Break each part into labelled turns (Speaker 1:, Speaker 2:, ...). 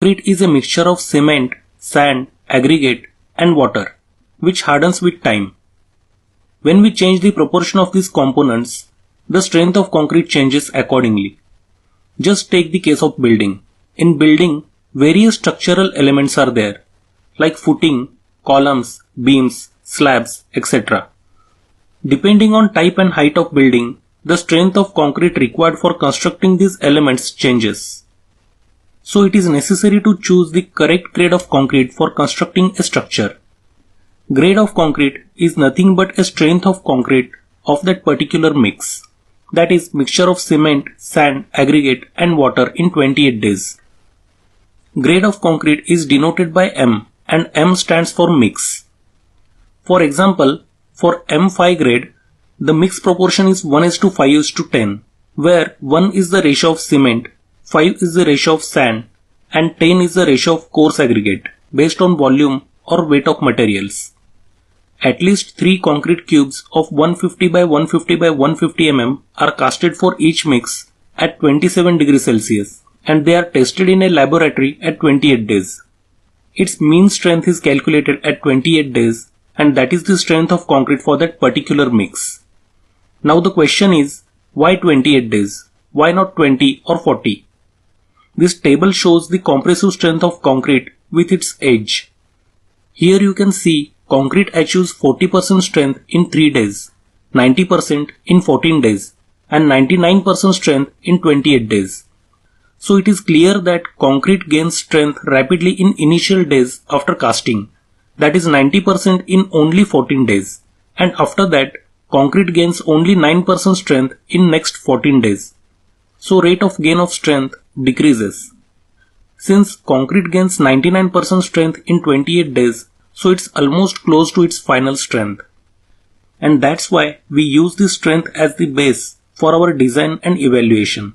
Speaker 1: Concrete is a mixture of cement, sand, aggregate, and water, which hardens with time. When we change the proportion of these components, the strength of concrete changes accordingly. Just take the case of building. In building, various structural elements are there, like footing, columns, beams, slabs, etc. Depending on type and height of building, the strength of concrete required for constructing these elements changes. So it is necessary to choose the correct grade of concrete for constructing a structure. Grade of concrete is nothing but a strength of concrete of that particular mix. That is mixture of cement, sand, aggregate and water in 28 days. Grade of concrete is denoted by M and M stands for mix. For example, for M5 grade, the mix proportion is 1:5:10, where 1 is the ratio of cement, 5 is the ratio of sand, and 10 is the ratio of coarse aggregate based on volume or weight of materials. At least 3 concrete cubes of 150 by 150 by 150 mm are casted for each mix at 27 degrees Celsius and they are tested in a laboratory at 28 days. Its mean strength is calculated at 28 days and that is the strength of concrete for that particular mix. Now the question is, why 28 days? Why not 20 or 40? This table shows the compressive strength of concrete with its age. Here you can see concrete achieves 40% strength in 3 days, 90% in 14 days, and 99% strength in 28 days. So it is clear that concrete gains strength rapidly in initial days after casting, that is 90% in only 14 days, and after that concrete gains only 9% strength in next 14 days. So rate of gain of strength decreases. Since concrete gains 99% strength in 28 days, so it's almost close to its final strength. And that's why we use this strength as the base for our design and evaluation.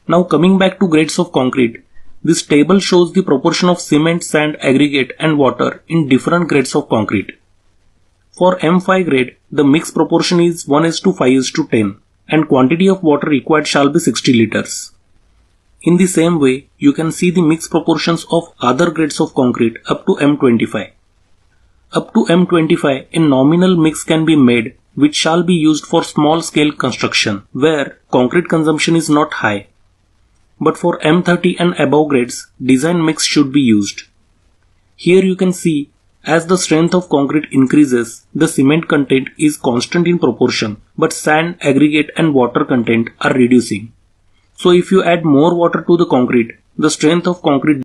Speaker 1: Now coming back to grades of concrete, this table shows the proportion of cement, sand, aggregate and water in different grades of concrete. For M5 grade, the mix proportion is 1:5:10 and quantity of water required shall be 60 liters. In the same way, you can see the mix proportions of other grades of concrete up to M25. Up to M25, a nominal mix can be made which shall be used for small scale construction where concrete consumption is not high. But for M30 and above grades, design mix should be used. Here you can see as the strength of concrete increases, the cement content is constant in proportion, but sand, aggregate and water content are reducing. So if you add more water to the concrete, the strength of concrete